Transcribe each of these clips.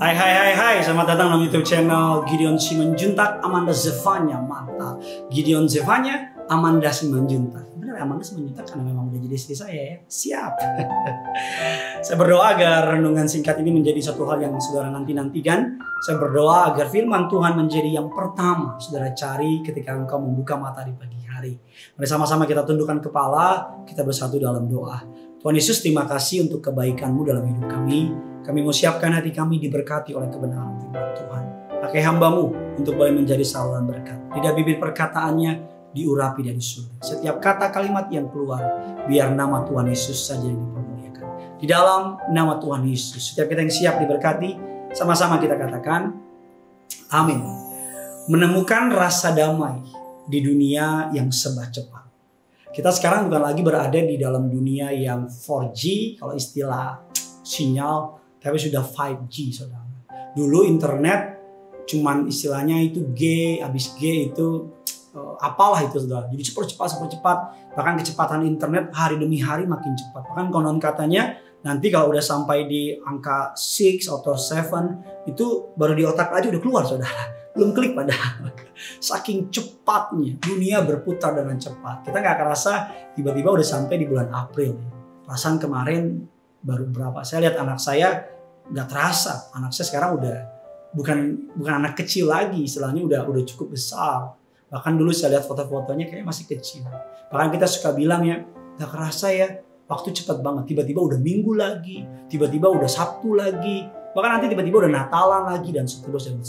Hai, selamat datang di YouTube channel Gideon Simanjuntak, Amanda Zevanya, mantap. Gideon Zevanya, Amanda Simanjuntak. Benar Amanda Simanjuntak karena memang udah jadi istri saya ya. Siap. Saya berdoa agar renungan singkat ini menjadi satu hal yang saudara nanti-nantikan. Saya berdoa agar firman Tuhan menjadi yang pertama saudara cari ketika engkau membuka mata di pagi hari. Mari sama-sama kita tundukkan kepala, kita bersatu dalam doa. Tuhan Yesus, terima kasih untuk kebaikan-Mu dalam hidup kami. Kami mau siapkan hati kami diberkati oleh kebenaran firman Tuhan. Pakai hamba-Mu untuk boleh menjadi saluran berkat. Lidah bibir perkataannya diurapi dari surga. Setiap kata kalimat yang keluar, biar nama Tuhan Yesus saja yang dipermuliakan. Di dalam nama Tuhan Yesus, setiap kita yang siap diberkati, sama-sama kita katakan, amin. Menemukan rasa damai di dunia yang serba cepat. Kita sekarang bukan lagi berada di dalam dunia yang 4G, kalau istilah sinyal, tapi sudah 5G, saudara. Dulu internet cuman istilahnya itu G, habis G itu apalah itu, saudara. Jadi super cepat. Bahkan kecepatan internet hari demi hari makin cepat. Bahkan konon katanya nanti kalau udah sampai di angka 6 atau 7 itu baru di otak aja udah keluar, saudara. Belum klik padahal. Saking cepatnya dunia berputar dengan cepat. Kita nggak kerasa tiba-tiba udah sampai di bulan April. Perasaan kemarin baru berapa? Saya lihat anak saya nggak terasa. Anak saya sekarang udah bukan anak kecil lagi, istilahnya udah cukup besar. Bahkan dulu saya lihat foto-fotonya kayak masih kecil. Bahkan kita suka bilang ya, nggak kerasa ya, waktu cepat banget. Tiba-tiba udah Minggu lagi, tiba-tiba udah Sabtu lagi, bahkan nanti tiba-tiba udah Natalan lagi dan seterusnya.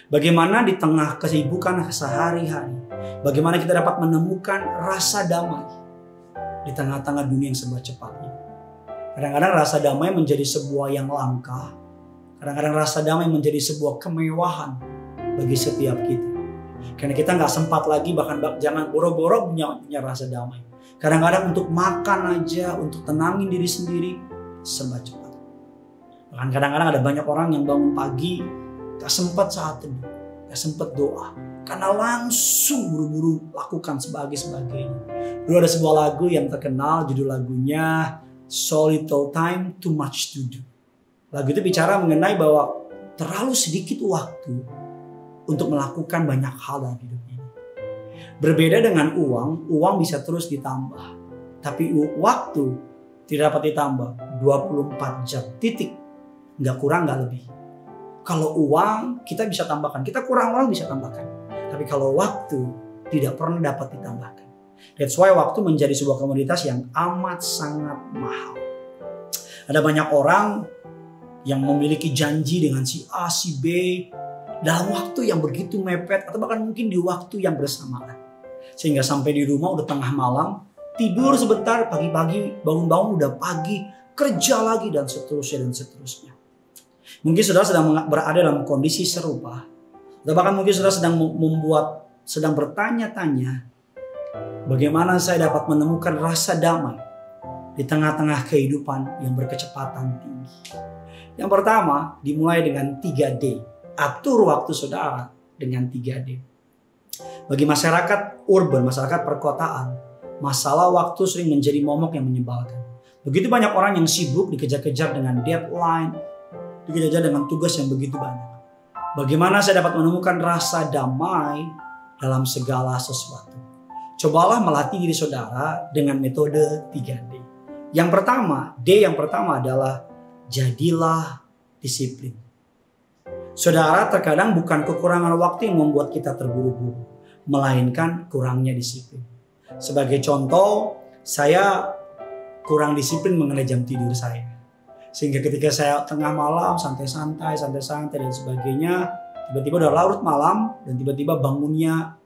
Bagaimana di tengah kesibukan sehari-hari, bagaimana kita dapat menemukan rasa damai di tengah-tengah dunia yang serba cepat ini. Kadang-kadang rasa damai menjadi sebuah yang langka. Kadang-kadang rasa damai menjadi sebuah kemewahan bagi setiap kita. Karena kita nggak sempat lagi, bahkan jangan boro-boro punya rasa damai. Kadang-kadang untuk makan aja, untuk tenangin diri sendiri, serba cepat. Bahkan kadang-kadang ada banyak orang yang bangun pagi, gak sempat saat teduh, gak sempat doa. Karena langsung buru-buru lakukan sebagainya. Dulu ada sebuah lagu yang terkenal, judul lagunya So Little Time, Too Much to Do. Lagu itu bicara mengenai bahwa terlalu sedikit waktu untuk melakukan banyak hal dalam hidup ini. Berbeda dengan uang bisa terus ditambah. Tapi waktu tidak dapat ditambah 24 jam, titik. Nggak kurang, nggak lebih. Kalau uang kita bisa tambahkan, kita kurang uang bisa tambahkan. Tapi kalau waktu tidak pernah dapat ditambahkan. That's why waktu menjadi sebuah komoditas yang amat sangat mahal. Ada banyak orang yang memiliki janji dengan si A, si B dalam waktu yang begitu mepet atau bahkan mungkin di waktu yang bersamaan. Sehingga sampai di rumah udah tengah malam, tidur sebentar, pagi-pagi bangun-bangun udah pagi, kerja lagi dan seterusnya. Mungkin saudara sedang berada dalam kondisi serupa. Atau bahkan mungkin saudara sedang bertanya-tanya, bagaimana saya dapat menemukan rasa damai di tengah-tengah kehidupan yang berkecepatan tinggi. Yang pertama dimulai dengan 3D. Atur waktu saudara dengan 3D. Bagi masyarakat urban, masyarakat perkotaan, masalah waktu sering menjadi momok yang menyebalkan. Begitu banyak orang yang sibuk dikejar-kejar dengan deadline, dikejar dengan tugas yang begitu banyak. Bagaimana saya dapat menemukan rasa damai dalam segala sesuatu? Cobalah melatih diri saudara dengan metode 3D. Yang pertama adalah jadilah disiplin. Saudara, terkadang bukan kekurangan waktu yang membuat kita terburu-buru, melainkan kurangnya disiplin. Sebagai contoh, saya kurang disiplin mengenai jam tidur saya. Sehingga ketika saya tengah malam santai-santai dan sebagainya, tiba-tiba udah larut malam dan tiba-tiba bangunnya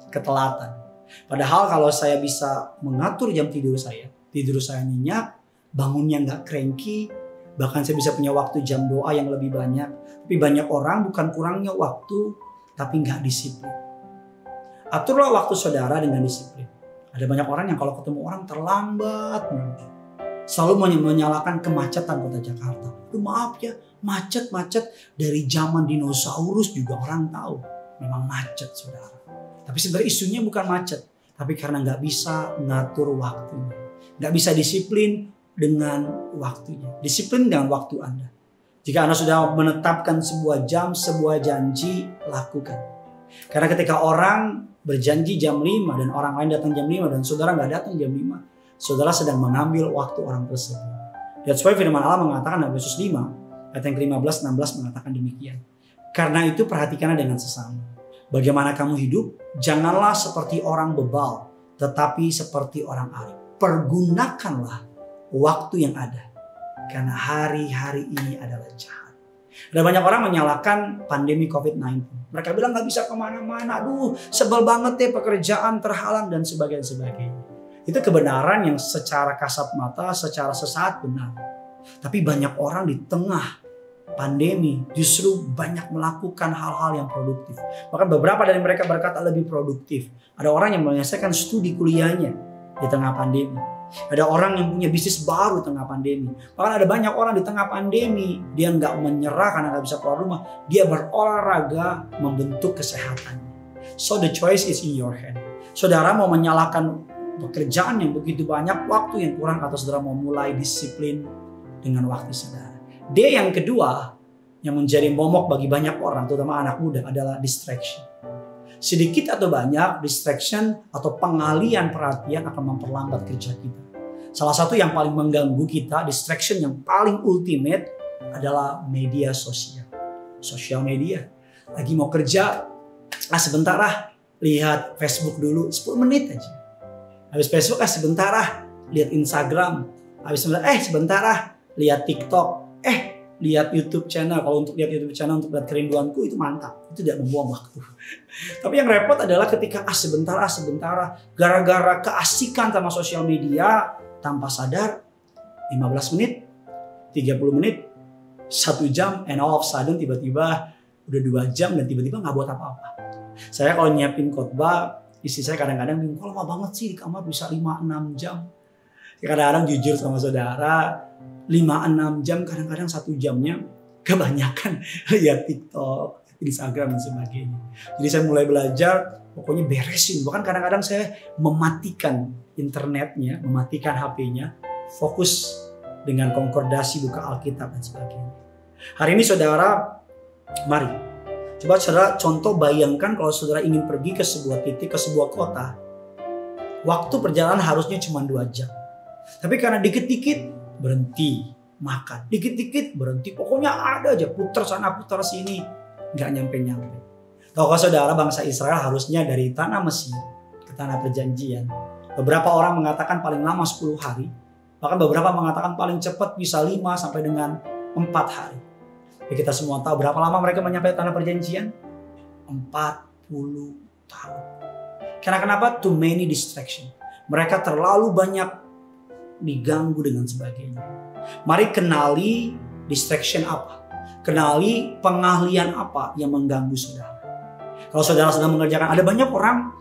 ketelatan. Padahal kalau saya bisa mengatur jam tidur saya nyenyak, bangunnya nggak cranky, bahkan saya bisa punya waktu jam doa yang lebih banyak. Tapi banyak orang bukan kurangnya waktu, tapi nggak disiplin. Aturlah waktu saudara dengan disiplin. Ada banyak orang yang kalau ketemu orang terlambat, selalu menyalahkan kemacetan kota Jakarta. Maaf ya, macet dari zaman dinosaurus juga orang tahu. Memang macet, saudara. Tapi sebenarnya isunya bukan macet, tapi karena nggak bisa ngatur waktunya, nggak bisa disiplin dengan waktunya, disiplin dengan waktu Anda. Jika Anda sudah menetapkan sebuah jam, sebuah janji, lakukan. Karena ketika orang berjanji jam 5 dan orang lain datang jam 5 dan saudara nggak datang jam 5, saudara sedang mengambil waktu orang tersebut. That's why firman Allah mengatakan dalam Yesus 5, ayat yang ke-15-16 mengatakan demikian. Karena itu perhatikanlah dengan sesama. Bagaimana kamu hidup, janganlah seperti orang bebal, tetapi seperti orang arif. Pergunakanlah waktu yang ada. Karena hari-hari ini adalah jahat. Ada banyak orang menyalahkan pandemi COVID-19. Mereka bilang gak bisa kemana-mana. Aduh, sebel banget deh, pekerjaan terhalang dan sebagainya. Itu kebenaran yang secara kasat mata, secara sesaat benar. Tapi banyak orang di tengah pandemi justru banyak melakukan hal-hal yang produktif. Bahkan beberapa dari mereka berkata lebih produktif. Ada orang yang menyelesaikan studi kuliahnya di tengah pandemi. Ada orang yang punya bisnis baru di tengah pandemi. Bahkan ada banyak orang di tengah pandemi, dia nggak menyerah karena nggak bisa keluar rumah. Dia berolahraga membentuk kesehatannya. So the choice is in your hand. Saudara mau menyalahkan pekerjaan yang begitu banyak, waktu yang kurang, atau saudara mau mulai disiplin dengan waktu saudara. D yang kedua yang menjadi momok bagi banyak orang, terutama anak muda, adalah distraction. Sedikit atau banyak distraction atau pengalian perhatian akan memperlambat kerja kita. Salah satu yang paling mengganggu kita, distraction yang paling ultimate adalah media sosial. Sosial media. Lagi mau kerja, sebentar lihat Facebook dulu 10 menit aja. Habis Facebook sebentar lihat Instagram. Habis sebentar lihat TikTok. Lihat YouTube channel. Kalau untuk lihat YouTube channel untuk lihat kerinduanku itu mantap. Itu tidak membuang waktu. Tapi yang repot adalah ketika sebentar gara-gara keasikan sama sosial media, tanpa sadar 15 menit, 30 menit, 1 jam, and all of a sudden tiba-tiba udah 2 jam dan tiba-tiba nggak buat apa-apa. Saya kalau nyiapin khotbah, istri saya kadang-kadang bingung, kok lama banget sih di kamar bisa 5-6 jam. Kadang-kadang jujur sama saudara, 5-6 jam, kadang-kadang 1 jamnya kebanyakan lihat TikTok, Instagram dan sebagainya. Jadi saya mulai belajar, pokoknya beresin. Bahkan kadang-kadang saya mematikan internetnya, mematikan HP-nya, fokus dengan konkordasi buka Alkitab dan sebagainya. Hari ini saudara, mari coba saudara contoh bayangkan kalau saudara ingin pergi ke sebuah titik, ke sebuah kota. Waktu perjalanan harusnya cuma 2 jam. Tapi karena dikit-dikit berhenti makan, dikit-dikit berhenti, pokoknya ada aja putar sana putar sini, nggak nyampe-nyampe. Tahukah saudara, bangsa Israel harusnya dari tanah Mesir ke tanah perjanjian, beberapa orang mengatakan paling lama 10 hari, bahkan beberapa mengatakan paling cepat bisa 5 sampai dengan 4 hari. Ya, kita semua tahu berapa lama mereka mencapai tanah perjanjian? 40 tahun. Karena kenapa? Too many distraction. Mereka terlalu banyak diganggu dengan sebagainya. Mari kenali distraction apa. Kenali pengahlian apa yang mengganggu saudara. Kalau saudara sedang mengerjakan, ada banyak orang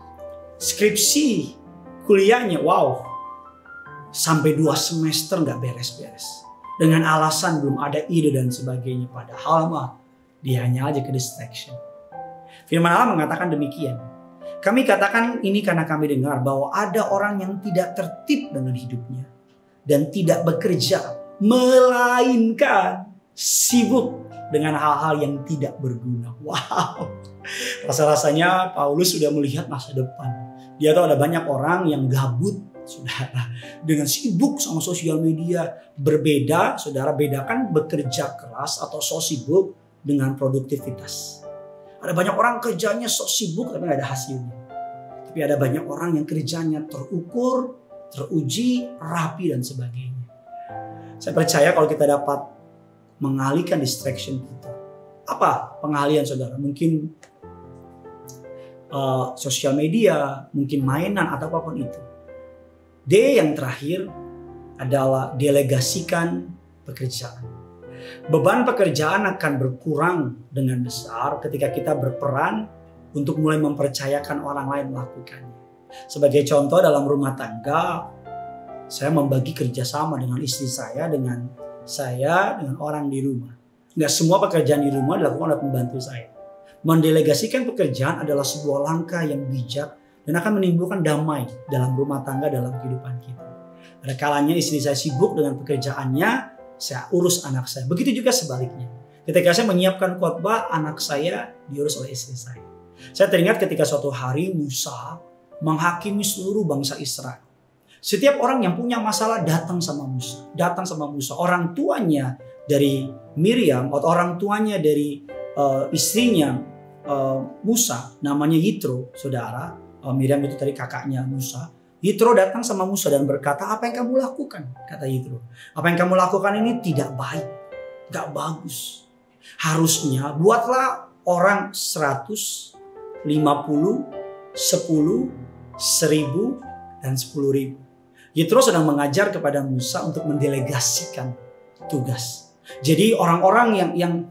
skripsi kuliahnya, wow, sampai 2 semester nggak beres-beres. Dengan alasan belum ada ide dan sebagainya. Padahal dia hanya aja ke distraction. Firman Allah mengatakan demikian. Kami katakan ini karena kami dengar bahwa ada orang yang tidak tertib dengan hidupnya dan tidak bekerja, melainkan sibuk dengan hal-hal yang tidak berguna. Wow, rasa-rasanya Paulus sudah melihat masa depan. Dia tahu ada banyak orang yang gabut, saudara, dengan sibuk sama sosial media. Berbeda, saudara, bedakan bekerja keras atau so sibuk dengan produktivitas. Ada banyak orang kerjanya so sibuk tapi gak ada hasilnya. Tapi ada banyak orang yang kerjanya terukur, teruji, rapi dan sebagainya. Saya percaya kalau kita dapat mengalihkan distraction kita. Apa pengalihan saudara? Mungkin sosial media, mungkin mainan atau apapun itu. D yang terakhir adalah delegasikan pekerjaan. Beban pekerjaan akan berkurang dengan besar ketika kita berperan untuk mulai mempercayakan orang lain melakukannya. Sebagai contoh dalam rumah tangga, saya membagi kerjasama dengan istri saya, dengan orang di rumah. Nggak semua pekerjaan di rumah dilakukan oleh pembantu saya. Mendelegasikan pekerjaan adalah sebuah langkah yang bijak dan akan menimbulkan damai dalam rumah tangga, dalam kehidupan kita. Ada kalanya istri saya sibuk dengan pekerjaannya, saya urus anak saya. Begitu juga sebaliknya. Ketika saya menyiapkan khotbah, anak saya diurus oleh istri saya. Saya teringat ketika suatu hari Musa menghakimi seluruh bangsa Israel. Setiap orang yang punya masalah datang sama Musa. Datang sama Musa. Orang tuanya dari Miriam atau orang tuanya dari istrinya Musa, namanya Yitro, saudara. Miriam itu tadi kakaknya Musa. Yitro datang sama Musa dan berkata, apa yang kamu lakukan? Kata Yitro, apa yang kamu lakukan ini tidak baik, gak bagus. Harusnya buatlah orang 100, 50, 10, 1000, dan 10.000. Yitro sedang mengajar kepada Musa untuk mendelegasikan tugas. Jadi orang-orang yang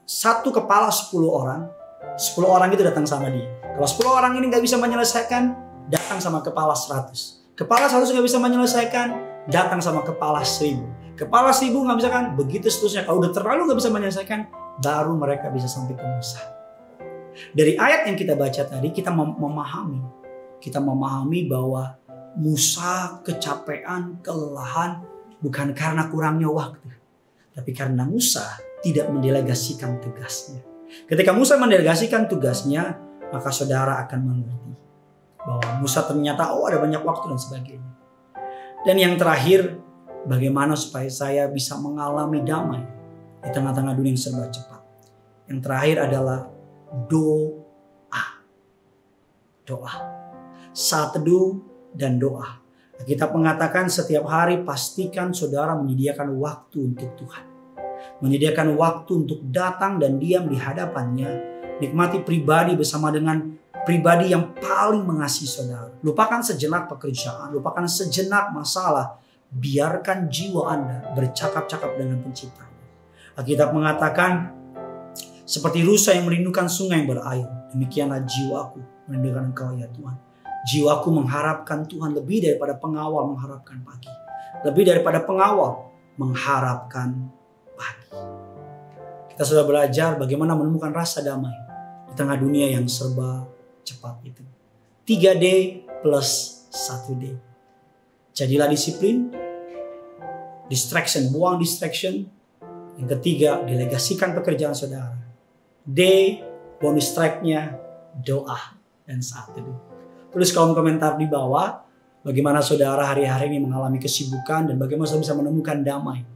satu kepala 10 orang, 10 orang itu datang sama dia. Kalau 10 orang ini gak bisa menyelesaikan, datang sama kepala 100. Kepala 100 gak bisa menyelesaikan, datang sama kepala 1000. Kepala 1000 gak bisa kan, begitu seterusnya. Kalau udah terlalu gak bisa menyelesaikan, baru mereka bisa sampai ke Musa. Dari ayat yang kita baca tadi, kita memahami bahwa Musa kecapean, kelelahan, bukan karena kurangnya waktu, tapi karena Musa tidak mendelegasikan tugasnya. Ketika Musa mendelegasikan tugasnya, maka saudara akan mengerti bahwa Musa ternyata ada banyak waktu dan sebagainya. Dan yang terakhir, bagaimana supaya saya bisa mengalami damai di tengah-tengah dunia yang serba cepat. Yang terakhir adalah doa. Doa. Saat teduh dan doa. Kita mengatakan setiap hari pastikan saudara menyediakan waktu untuk Tuhan. Menyediakan waktu untuk datang dan diam di hadapannya. Nikmati pribadi bersama dengan pribadi yang paling mengasihi saudara. Lupakan sejenak pekerjaan, lupakan sejenak masalah. Biarkan jiwa Anda bercakap-cakap dengan penciptanya. Alkitab mengatakan, seperti rusa yang merindukan sungai yang berair, demikianlah jiwaku merindukan Engkau ya Tuhan. Jiwaku mengharapkan Tuhan lebih daripada pengawal mengharapkan pagi. Lebih daripada pengawal mengharapkan pagi. Kita sudah belajar bagaimana menemukan rasa damai di tengah dunia yang serba cepat itu. 3D plus 1D. Jadilah disiplin. Distraction, buang distraction. Yang ketiga, delegasikan pekerjaan saudara. D, bonus tracknya doa dan saat teduh. Tulis kolom komentar di bawah bagaimana saudara hari-hari ini mengalami kesibukan dan bagaimana saudara bisa menemukan damai.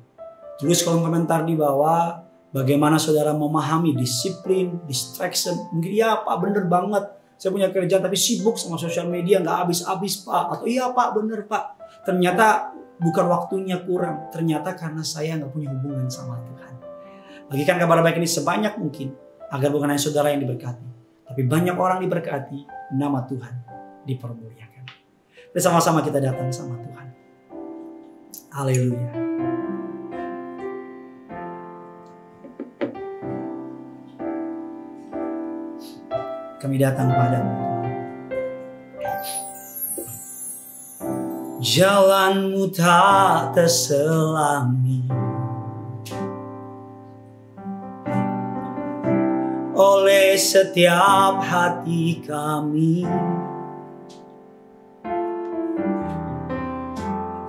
Tulis kolom komentar di bawah bagaimana saudara memahami disiplin, distraction. Mungkin ya Pak bener banget, saya punya kerjaan tapi sibuk sama sosial media nggak habis-habis Pak. Atau iya Pak bener Pak, ternyata bukan waktunya kurang, ternyata karena saya nggak punya hubungan sama Tuhan. Bagikan kabar baik ini sebanyak mungkin agar bukan hanya saudara yang diberkati, tapi banyak orang diberkati, nama Tuhan dipermuliakan. Bersama-sama kita datang sama Tuhan. Haleluya. Kami datang padamu. Jalanmu tak terselami oleh setiap hati kami.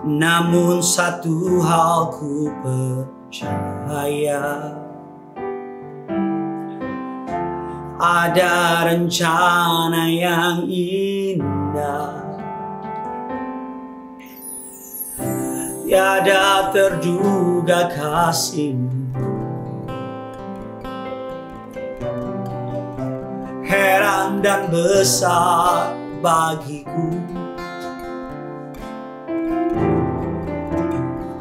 Namun satu hal ku percaya, ada rencana yang indah, tiada terduga kasih-Mu. Heran dan besar bagiku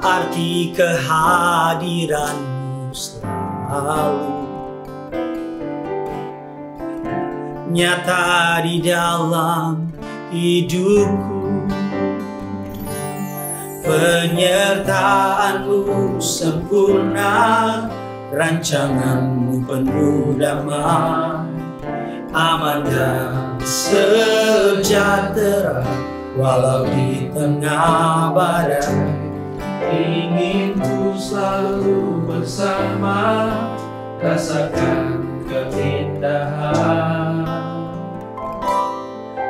arti kehadiran-Mu selalu nyata di dalam hidupku. Penyertaan-Mu sempurna, rancangan-Mu penuh damai, aman dan sejahtera walau di tengah badai. Ingin ku selalu bersama, rasakan keindahan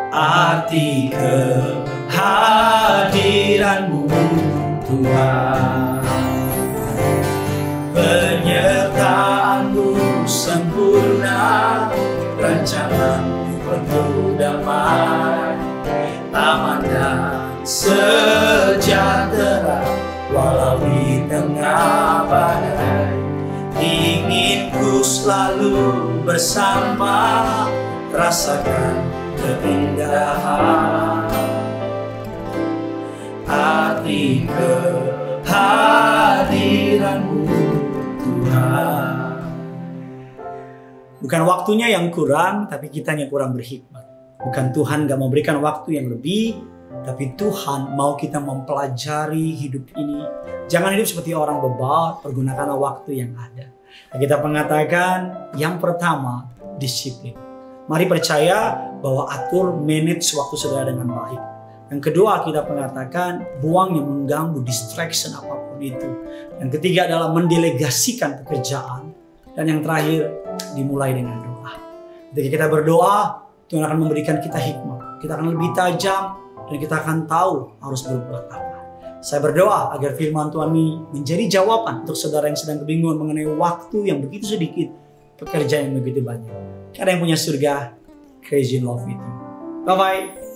arti kehadiran-Mu Tuhan. Penyertaan sejahtera walau di tengah badai. Ingin ku selalu bersama, rasakan keindahan arti kehadiranmu Tuhan. Bukan waktunya yang kurang, tapi kitanya kurang berhikmat. Bukan Tuhan gak memberikan waktu yang lebih, tapi Tuhan mau kita mempelajari hidup ini. Jangan hidup seperti orang bebal, pergunakanlah waktu yang ada. Kita mengatakan yang pertama, disiplin. Mari percaya bahwa atur manage waktu saudara dengan baik. Yang kedua, kita mengatakan buang yang mengganggu, distraction apapun itu. Yang ketiga adalah mendelegasikan pekerjaan. Dan yang terakhir, dimulai dengan doa. Ketika kita berdoa, Tuhan akan memberikan kita hikmat. Kita akan lebih tajam dan kita akan tahu harus berbuat apa. Saya berdoa agar firman Tuhan ini menjadi jawaban untuk saudara yang sedang kebingungan mengenai waktu yang begitu sedikit, pekerjaan yang begitu banyak. Karena yang punya surga, crazy in love with you. Bye-bye.